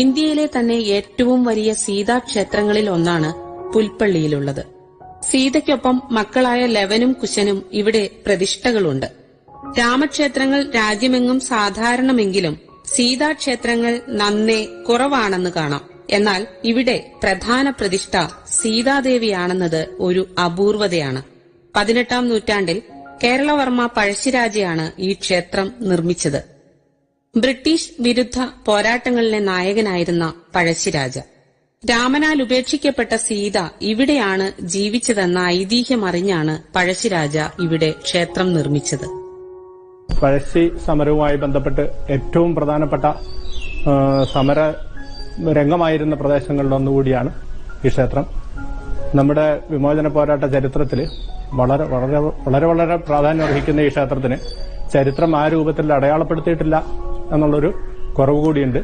ഇന്ത്യയിലെ തന്നെ ഏറ്റവും വലിയ സീതാക്ഷേത്രങ്ങളിൽ ഒന്നാണ് പുൽപ്പള്ളിയിലുള്ളത്. സീതയ്ക്കൊപ്പം മക്കളായ ലവനും കുശനും ഇവിടെ പ്രതിഷ്ഠകളുണ്ട്. രാമക്ഷേത്രങ്ങൾ രാജ്യമെങ്ങും സാധാരണമെങ്കിലും സീതാക്ഷേത്രങ്ങൾ നന്നേ കുറവാണെന്ന് കാണാം. എന്നാൽ ഇവിടെ പ്രധാന പ്രതിഷ്ഠ സീതാദേവിയാണെന്നത് ഒരു അപൂർവതയാണ്. 18-ാം നൂറ്റാണ്ടിൽ കേരളവർമ്മ പഴശ്ശിരാജയാണ് ഈ ക്ഷേത്രം നിർമ്മിച്ചത്. ബ്രിട്ടീഷ് വിരുദ്ധ പോരാട്ടങ്ങളിലെ നായകനായിരുന്ന പഴശ്ശിരാജ രാമനാൽ ഉപേക്ഷിക്കപ്പെട്ട സീത ഇവിടെയാണ് ജീവിച്ചതെന്ന ഐതിഹ്യമറിഞ്ഞാണ് പഴശ്ശിരാജ ഇവിടെ ക്ഷേത്രം നിർമ്മിച്ചത്. പഴശ്ശി സമരവുമായി ബന്ധപ്പെട്ട് ഏറ്റവും പ്രധാനപ്പെട്ട സമര രംഗമായിരുന്ന പ്രദേശങ്ങളിലൊന്നുകൂടിയാണ് ഈ ക്ഷേത്രം. നമ്മുടെ വിമോചന പോരാട്ട ചരിത്രത്തിൽ വളരെ വളരെ വളരെ വളരെ പ്രാധാന്യം അർഹിക്കുന്ന ഈ ക്ഷേത്രത്തിന് ചരിത്രം ആ രൂപത്തിൽ അടയാളപ്പെടുത്തിയിട്ടില്ല എന്നുള്ളൊരു കുറവ് കൂടിയുണ്ട്.